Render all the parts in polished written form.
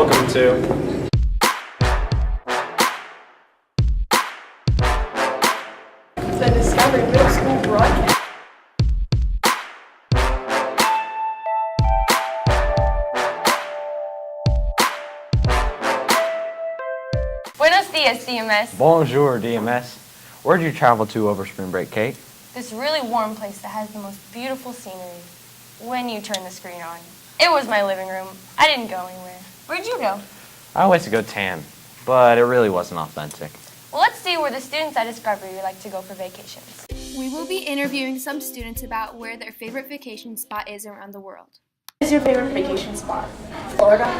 welcome to. The Discovery Middle School broadcast. Buenos dias, DMS. Bonjour, DMS. Where'd you travel to over spring break, Kate? This really warm place that has the most beautiful scenery when you turn the screen on. It was my living room. I didn't go anywhere. Where'd you go? I always to go tan, but it really wasn't authentic. Well, let's see where the students at Discovery like to go for vacations. We will be interviewing some students about where their favorite vacation spot is around the world. What is your favorite vacation spot? Florida.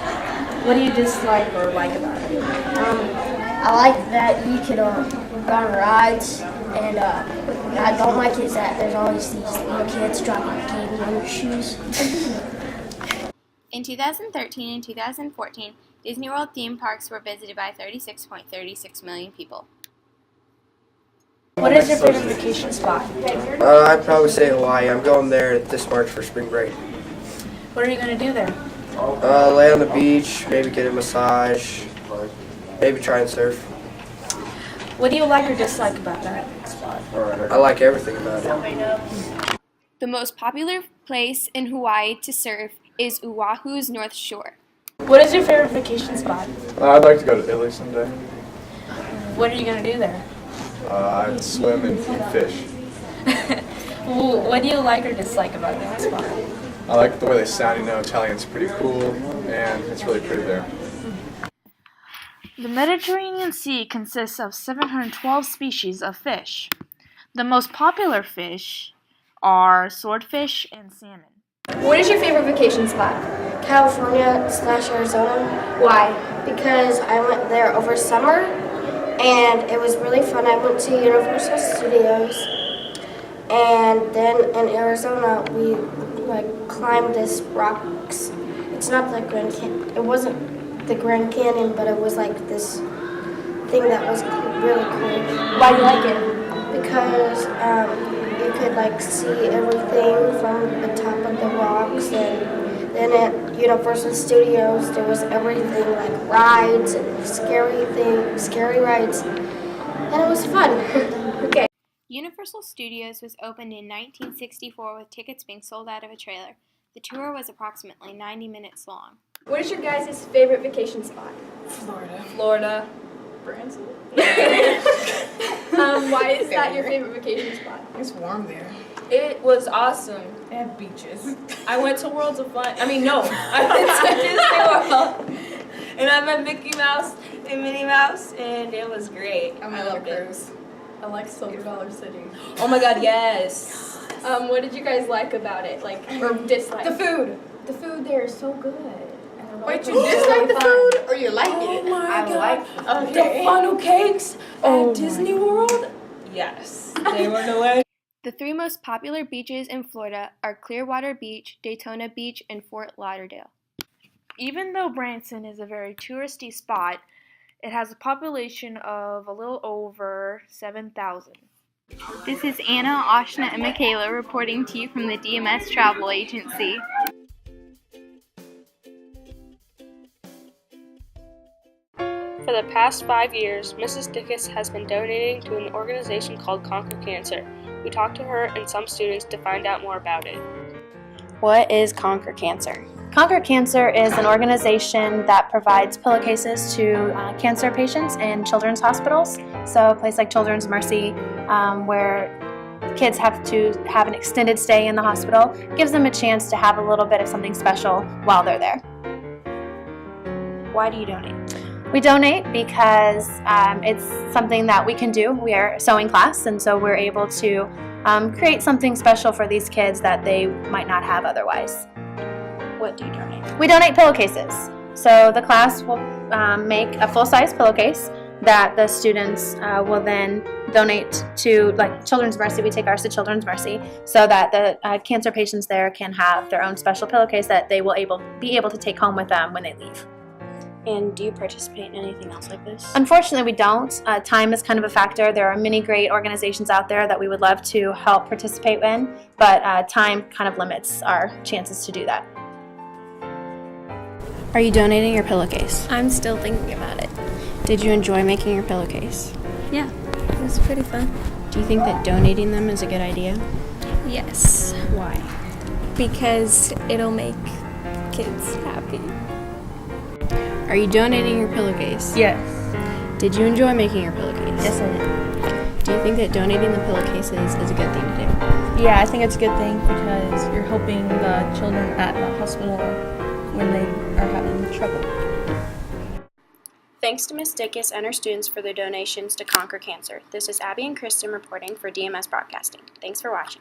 What do you dislike or like about it? I like that you can go on rides, and I don't like is that there's always these little kids dropping candy on their shoes. In 2013 and 2014, Disney World theme parks were visited by 36.36 million people. What is your favorite vacation spot? I'd probably say Hawaii. I'm going there this March for spring break. What are you going to do there? Lay on the beach, maybe get a massage, maybe try and surf. What do you like or dislike about that spot? I like everything about it. The most popular place in Hawaii to surf is Oahu's North Shore. What is your favorite vacation spot? I'd like to go to Italy someday. What are you going to do there? I'd swim and eat fish. What do you like or dislike about that spot? I like the way they sound. Italian's pretty cool, and it's really pretty there. The Mediterranean Sea consists of 712 species of fish. The most popular fish are swordfish and salmon. What is your favorite vacation spot? California/Arizona. Why? Because I went there over summer, and it was really fun. I went to Universal Studios, and then in Arizona we climbed this rocks. It's not the Grand Canyon. It wasn't the Grand Canyon, but it was like this thing that was really cool. Why do you like it? Because you could see everything from the top of the rocks, and then at Universal Studios there was everything like rides and scary rides, and it was fun. Okay. Universal Studios was opened in 1964 with tickets being sold out of a trailer. The tour was approximately 90 minutes long. What is your guys' favorite vacation spot? Florida. Branson. Why is that your favorite vacation spot? It's warm there. It was awesome. They have beaches. I went to Worlds of Fun. I went to Disney World. And I met Mickey Mouse and Minnie Mouse, and it was great. I love cruise. I like Silver Dollar City. Oh my God, yes. What did you guys like about it? Or dislike? The food. The food there is so good. Wait, you dislike the food or you like it? Oh my God. Okay. The funnel cakes at Disney World? Yes. They were the way. The three most popular beaches in Florida are Clearwater Beach, Daytona Beach, and Fort Lauderdale. Even though Branson is a very touristy spot, it has a population of a little over 7,000. This is Anna, Ashna, and Michaela reporting to you from the DMS Travel Agency. For the past 5 years, Mrs. Dickus has been donating to an organization called Conquer Cancer. We talked to her and some students to find out more about it. What is Conquer Cancer? Conquer Cancer is an organization that provides pillowcases to cancer patients in children's hospitals. So a place like Children's Mercy, where kids have to have an extended stay in the hospital, gives them a chance to have a little bit of something special while they're there. Why do you donate? We donate because it's something that we can do. We are a sewing class, and so we're able to create something special for these kids that they might not have otherwise. What do you donate? We donate pillowcases. So the class will make a full-size pillowcase that the students will then donate to, like Children's Mercy. We take ours to Children's Mercy so that the cancer patients there can have their own special pillowcase that they will be able to take home with them when they leave. And do you participate in anything else like this? Unfortunately, we don't. Time is kind of a factor. There are many great organizations out there that we would love to help participate in, but time kind of limits our chances to do that. Are you donating your pillowcase? I'm still thinking about it. Did you enjoy making your pillowcase? Yeah, it was pretty fun. Do you think that donating them is a good idea? Yes, Why? because it'll make kids happy. Are you donating your pillowcase? Yes. Did you enjoy making your pillowcase? Yes, I did. Do you think that donating the pillowcases is a good thing to do? Yeah, I think it's a good thing because you're helping the children at the hospital when they are having trouble. Thanks to Ms. Dickus and her students for their donations to Conquer Cancer. This is Abby and Kristen reporting for DMS Broadcasting. Thanks for watching.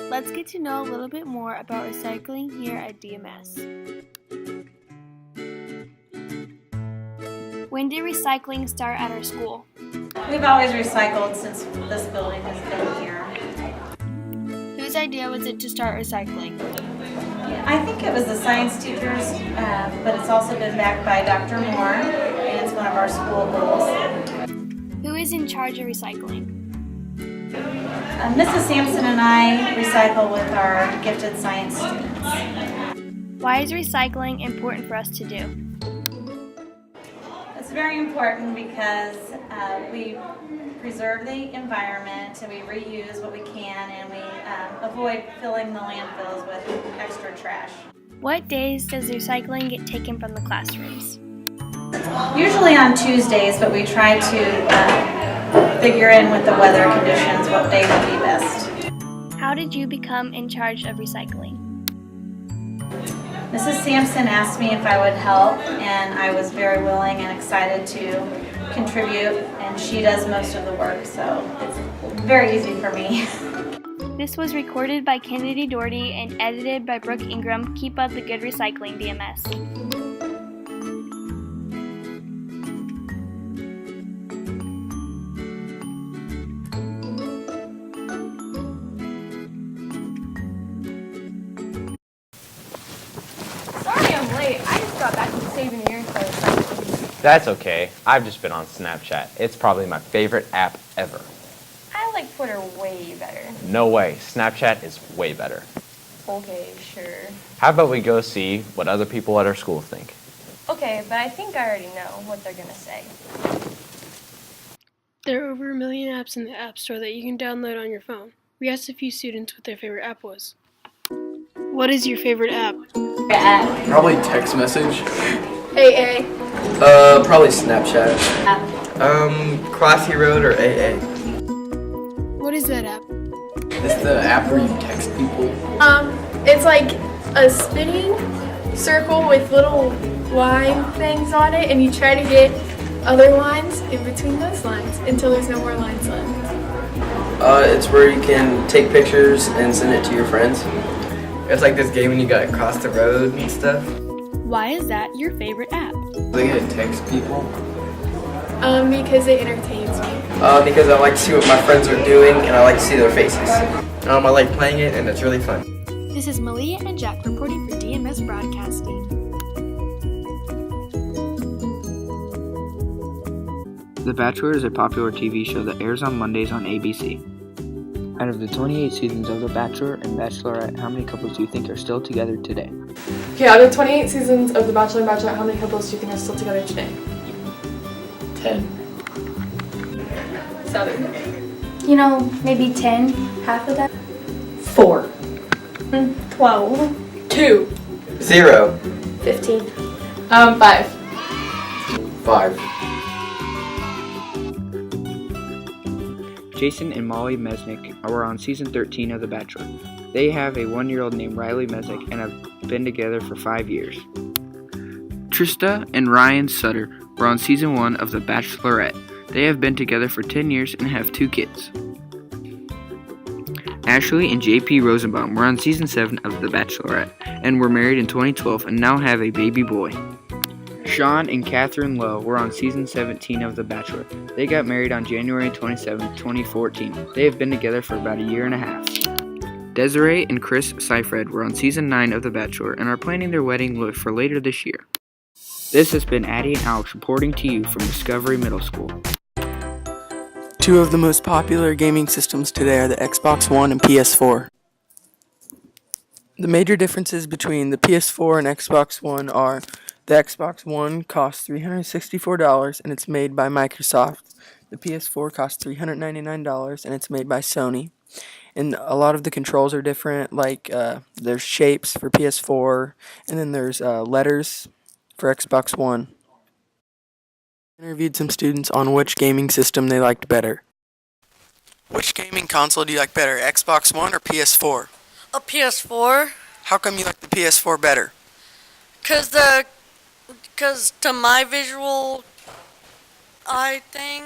Let's get to know a little bit more about recycling here at DMS. When did recycling start at our school? We've always recycled since this building has been here. Whose idea was it to start recycling? I think it was the science teachers, but it's also been backed by Dr. Moore, and it's one of our school goals. Who is in charge of recycling? Mrs. Sampson and I recycle with our gifted science students. Why is recycling important for us to do? It's very important because we preserve the environment and we reuse what we can, and we avoid filling the landfills with extra trash. What days does recycling get taken from the classrooms? Usually on Tuesdays, but we try to figure in with the weather conditions what day would be best. How did you become in charge of recycling? Mrs. Sampson asked me if I would help, and I was very willing and excited to contribute, and she does most of the work, so it's very easy for me. This was recorded by Kennedy Doherty and edited by Brooke Ingram. Keep up the good recycling, DMS. Sorry I'm late. I just got back from saving the earth by recycling. That's okay. I've just been on Snapchat. It's probably my favorite app ever. I like Twitter way better. No way. Snapchat is way better. Okay, sure. How about we go see what other people at our school think? Okay, but I think I already know what they're gonna say. There are over 1 million apps in the App Store that you can download on your phone. We asked a few students what their favorite app was. What is your favorite app? Probably text message. AA. Probably Snapchat. Classy Road or AA. What is that app? It's the app where you text people. It's like a spinning circle with little line things on it, and you try to get other lines in between those lines until there's no more lines left. It's where you can take pictures and send it to your friends. It's like this game when you gotta cross the road and stuff. Why is that your favorite app? They get to text people. Because it entertains me. Because I like to see what my friends are doing and I like to see their faces. I like playing it and it's really fun. This is Malia and Jack reporting for DMS Broadcasting. The Bachelor is a popular TV show that airs on Mondays on ABC. Out of the 28 seasons of The Bachelor and Bachelorette, how many couples do you think are still together today? Okay, out of 28 seasons of The Bachelor and Bachelorette, how many couples do you think are still together today? 10. 7. You know, maybe 10, half of that. 4. 12. 2. 0. 15. 5. 5. Jason and Molly Mesnick are on season 13 of The Bachelor. They have a 1-year-old named Riley Mesnick and have been together for 5 years. Trista and Ryan Sutter were on season 1 of The Bachelorette. They have been together for 10 years and have 2 kids. Ashley and JP Rosenbaum were on season 7 of The Bachelorette and were married in 2012 and now have a baby boy. Sean and Catherine Lowe were on season 17 of The Bachelor. They got married on January 27, 2014. They have been together for about a year and a half. Desiree and Chris Seifred were on season 9 of The Bachelor and are planning their wedding for later this year. This has been Addie and Alex reporting to you from Discovery Middle School. 2 of the most popular gaming systems today are the Xbox One and PS4. The major differences between the PS4 and Xbox One are the Xbox One costs $364 and it's made by Microsoft. The PS4 costs $399 and it's made by Sony. And a lot of the controls are different, like there's shapes for PS4 and then there's letters for Xbox One. Interviewed some students on which gaming system they liked better. Which gaming console do you like better, Xbox One or PS4? A PS4. How come you like the PS4 better? Cause to my visual eye thing,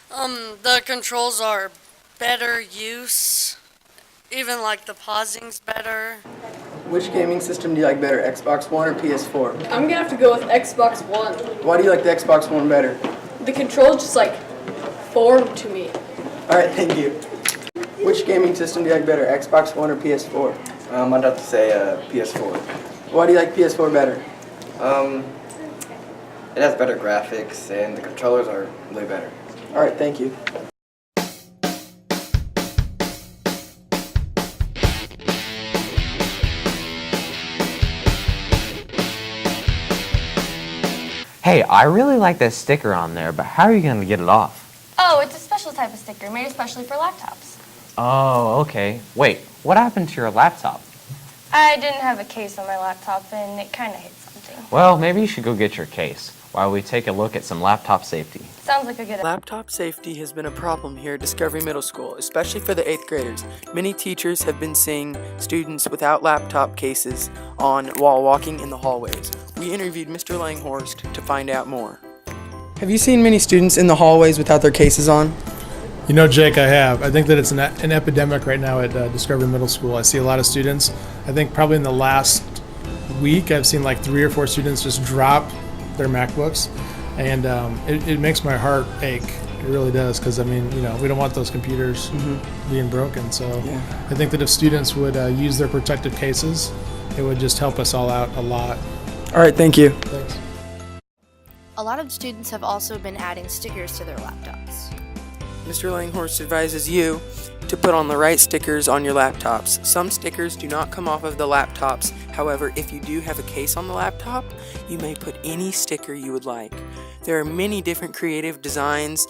the controls are better use. Even like the pausing's better. Which gaming system do you like better, Xbox One or PS4? I'm gonna have to go with Xbox One. Why do you like the Xbox One better? The controls just like formed to me. Alright, thank you. Which gaming system do you like better, Xbox One or PS4? I'd have to say PS4. Why do you like PS4 better? It has better graphics and the controllers are way better. Alright, thank you. Hey, I really like that sticker on there, but how are you going to get it off? Oh, it's a special type of sticker made especially for laptops. Oh, okay. Wait, what happened to your laptop? I didn't have a case on my laptop and it kind of hit something. Well, maybe you should go get your case while we take a look at some laptop safety. Sounds like a good idea. Laptop safety has been a problem here at Discovery Middle School, especially for the 8th graders. Many teachers have been seeing students without laptop cases on while walking in the hallways. We interviewed Mr. Langhorst to find out more. Have you seen many students in the hallways without their cases on? You know, Jake, I have. I think that it's an epidemic right now at Discovery Middle School. I see a lot of students. I think probably in the last week I've seen like 3 or 4 students just drop their MacBooks, and it makes my heart ache. It really does, because I mean, you know, we don't want those computers being broken. So I think that if students would use their protective cases, it would just help us all out a lot. All right, thank you. Thanks. A lot of students have also been adding stickers to their laptops. Mr. Langhorst advises you to put on the right stickers on your laptops. Some stickers do not come off of the laptops. However, if you do have a case on the laptop, you may put any sticker you would like. There are many different creative designs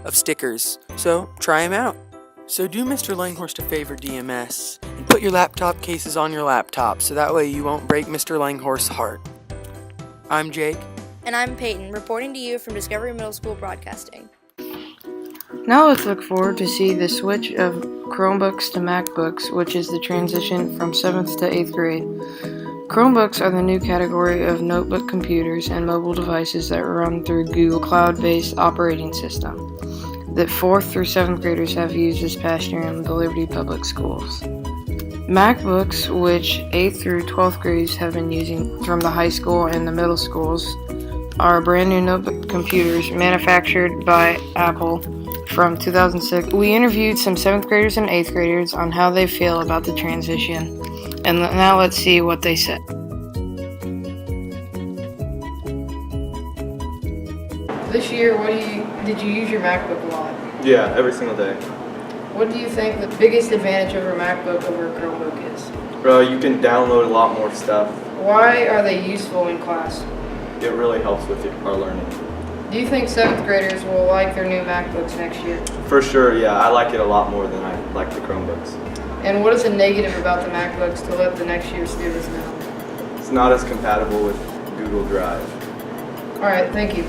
of stickers, so try them out. So do Mr. Langhorst a favor, DMS, and put your laptop cases on your laptop so that way you won't break Mr. Langhorst's heart. I'm Jake. And I'm Peyton, reporting to you from Discovery Middle School Broadcasting. Now let's look forward to see the switch of Chromebooks to MacBooks, which is the transition from 7th to 8th grade. Chromebooks are the new category of notebook computers and mobile devices that run through Google Cloud-based operating system that 4th through 7th graders have used this past year in the Liberty Public Schools. MacBooks, which 8th through 12th grades have been using from the high school and the middle schools, are brand new notebook computers manufactured by Apple from 2006. We interviewed some 7th graders and 8th graders on how they feel about the transition. And now let's see what they said. This year, did you use your MacBook a lot? Yeah, every single day. What do you think the biggest advantage of a MacBook over a Chromebook is? Bro, you can download a lot more stuff. Why are they useful in class? It really helps with our learning. Do you think 7th graders will like their new MacBooks next year? For sure, yeah. I like it a lot more than I like the Chromebooks. And what is a negative about the MacBooks to let the next year's students know? It's not as compatible with Google Drive. All right, thank you.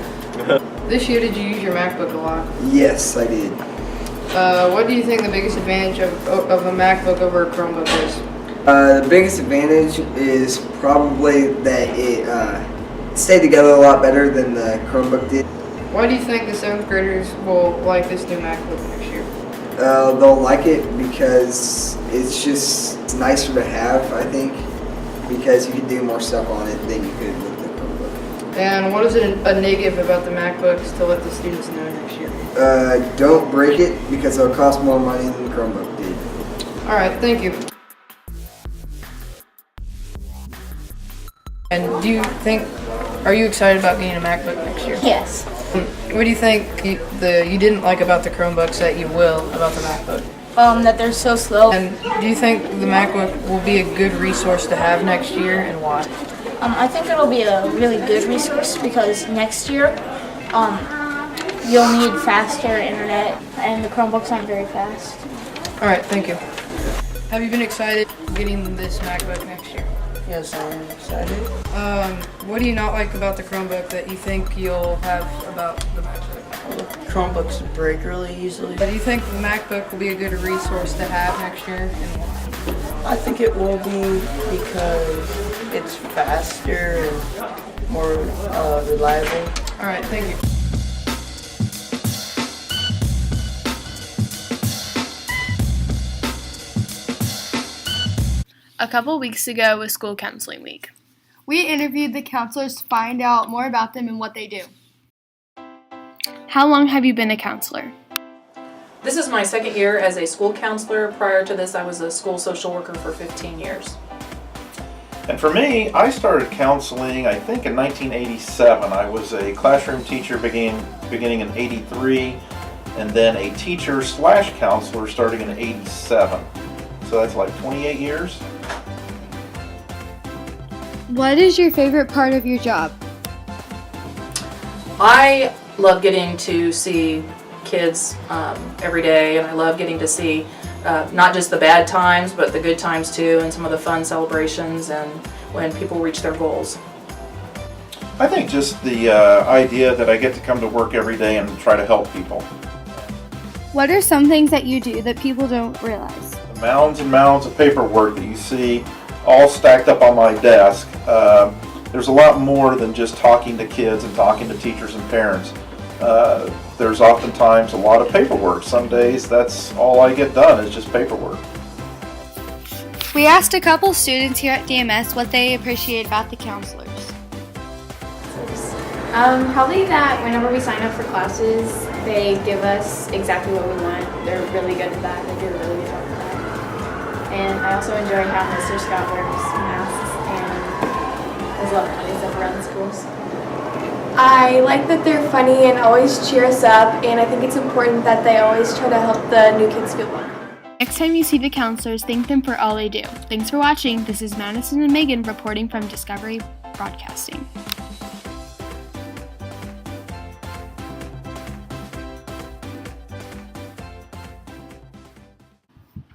This year, did you use your MacBook a lot? Yes, I did. What do you think the biggest advantage of a MacBook over a Chromebook is? The biggest advantage is probably that it stayed together a lot better than the Chromebook did. Why do you think the 7th graders will like this new MacBook next year? They'll like it because it's nicer to have, I think, because you can do more stuff on it than you could with the Chromebook. And what is a negative about the MacBooks to let the students know next year? Don't break it because it'll cost more money than the Chromebook did. All right, thank you. And are you excited about getting a MacBook next year? Yes. What do you think you didn't like about the Chromebooks that you will about the MacBook? that they're so slow. And do you think the MacBook will be a good resource to have next year, and why? I think it'll be a really good resource because next year you'll need faster internet, and the Chromebooks aren't very fast. All right, thank you. Have you been excited getting this MacBook next year? Yes, I am excited. What do you not like about the Chromebook that you think you'll have about the MacBook? Chromebooks break really easily. Do you think the MacBook will be a good resource to have next year, and why? I think it will be because it's faster and more reliable. All right, thank you. A couple weeks ago was school counseling week. We interviewed the counselors to find out more about them and what they do. How long have you been a counselor? This is my second year as a school counselor. Prior to this, I was a school social worker for 15 years. And for me, I started counseling, I think, in 1987. I was a classroom teacher beginning in 83, and then a teacher/counselor starting in 87. So that's like 28 years. What is your favorite part of your job? I love getting to see kids every day, and I love getting to see not just the bad times, but the good times too, and some of the fun celebrations and when people reach their goals. I think just the idea that I get to come to work every day and try to help people. What are some things that you do that people don't realize? The mounds and mounds of paperwork that you see all stacked up on my desk. There's a lot more than just talking to kids and talking to teachers and parents. There's oftentimes a lot of paperwork. Some days that's all I get done is just paperwork. We asked a couple students here at DMS what they appreciate about the counselors. Probably that whenever we sign up for classes, they give us exactly what we want. They're really good at that. They do a really good job at that. And I also enjoy how Mr. Scott wears masks and does a lot of funny stuff around the schools. I like that they're funny and always cheer us up, and I think it's important that they always try to help the new kids feel welcome. Next time you see the counselors, thank them for all they do. Thanks for watching. This is Madison and Megan reporting from Discovery Broadcasting.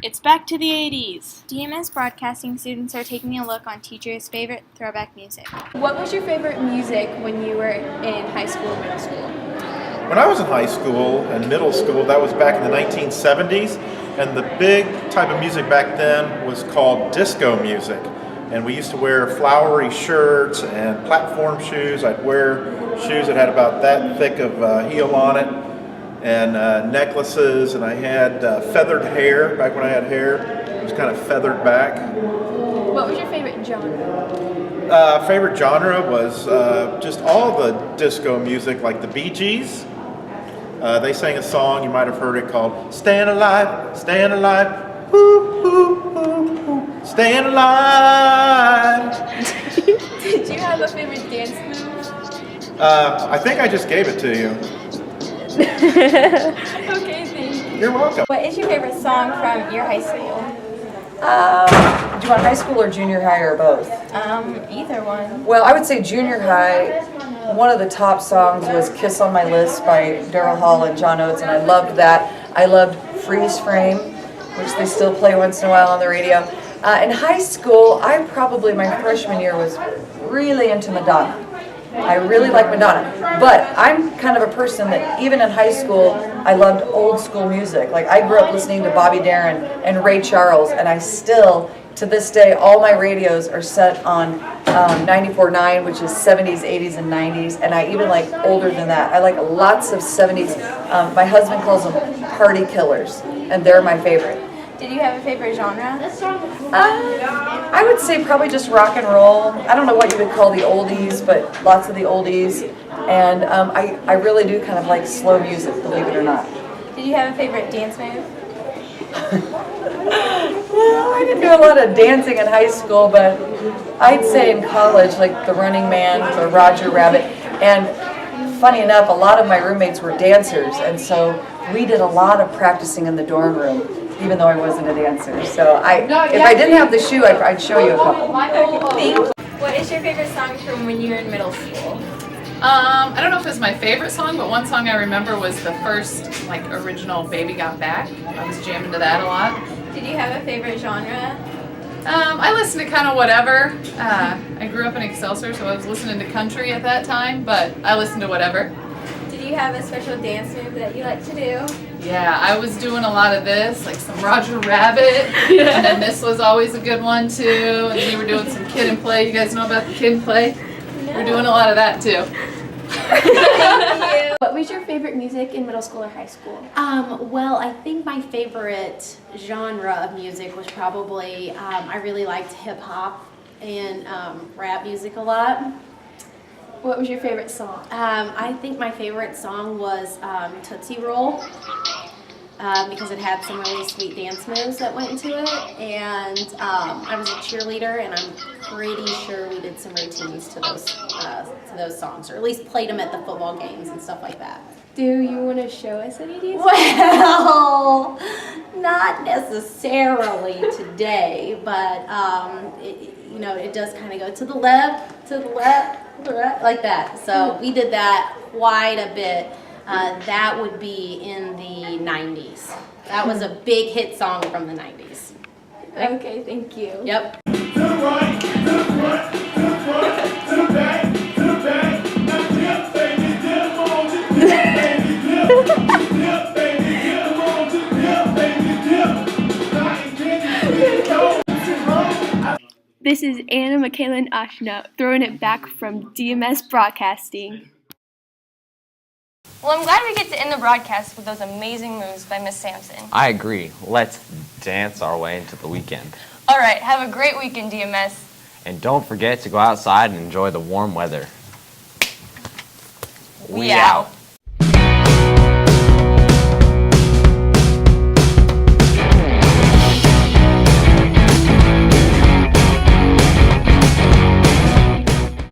It's back to the 80s. DMS Broadcasting students are taking a look on teachers' favorite throwback music. What was your favorite music when you were in high school and middle school? When I was in high school and middle school, that was back in the 1970s, and the big type of music back then was called disco music. And we used to wear flowery shirts and platform shoes. I'd wear shoes that had about that thick of heel on it, and necklaces, and I had feathered hair back when I had hair. It was kind of feathered back. What was your favorite genre? Favorite genre was just all the disco music, like the Bee Gees. They sang a song, you might have heard it, called Staying Alive, Staying Alive, woo, woo, woo, woo, Staying Alive. Did you have a favorite dance move? I think I just gave it to you. Okay, thank you. You're welcome. What is your favorite song from your high school? Do you want high school or junior high or both? Either one. Well, I would say junior high, one of the top songs was Kiss on My List by Daryl Hall and John Oates, and I loved that. I loved Freeze Frame, which they still play once in a while on the radio. In high school, my freshman year was really into Madonna. I really like Madonna, but I'm kind of a person that even in high school, I loved old school music. Like I grew up listening to Bobby Darin and Ray Charles, and I still, to this day, all my radios are set on 94.9, which is 70s, 80s, and 90s, and I even like older than that. I like lots of 70s. My husband calls them party killers, and they're my favorite. Did you have a favorite genre? I would say probably just rock and roll. I don't know what you would call the oldies, but lots of the oldies. And I really do kind of like slow music, believe it or not. Did you have a favorite dance move? Well, I didn't do a lot of dancing in high school, but I'd say in college, like the Running Man or Roger Rabbit. And funny enough, a lot of my roommates were dancers, and so we did a lot of practicing in the dorm room. even though I wasn't a dancer. So if I didn't have the shoe, I'd show you a couple. What is your favorite song from when you were in middle school? I don't know if it's my favorite song, but one song I remember was the first original Baby Got Back. I was jamming to that a lot. Did you have a favorite genre? I listened to kind of whatever. I grew up in Excelsior, so I was listening to country at that time, but I listened to whatever. Did you have a special dance move that you like to do? Yeah, I was doing a lot of this, like some Roger Rabbit, and then this was always a good one too, and we were doing some Kid and Play. You guys know about the Kid and Play? No. We're doing a lot of that too. What was your favorite music in middle school or high school? Well, I think my favorite genre of music was probably, I really liked hip hop and rap music a lot. What was your favorite song? I think my favorite song was Tootsie Roll. Because it had some really sweet dance moves that went into it, and I was a cheerleader, and I'm pretty sure we did some routines to those songs, or at least played them at the football games and stuff like that. Do you want to show us any dances? Well, not necessarily today, but it does kind of go to the left, like that. So we did that quite a bit. That would be in the 90s. That was a big hit song from the 90s. Okay, thank you. Yep. This is Anna, Michaela, and Ashna throwing it back from DMS Broadcasting. Well, I'm glad we get to end the broadcast with those amazing moves by Miss Sampson. I agree. Let's dance our way into the weekend. All right, have a great weekend, DMS. And don't forget to go outside and enjoy the warm weather. We out.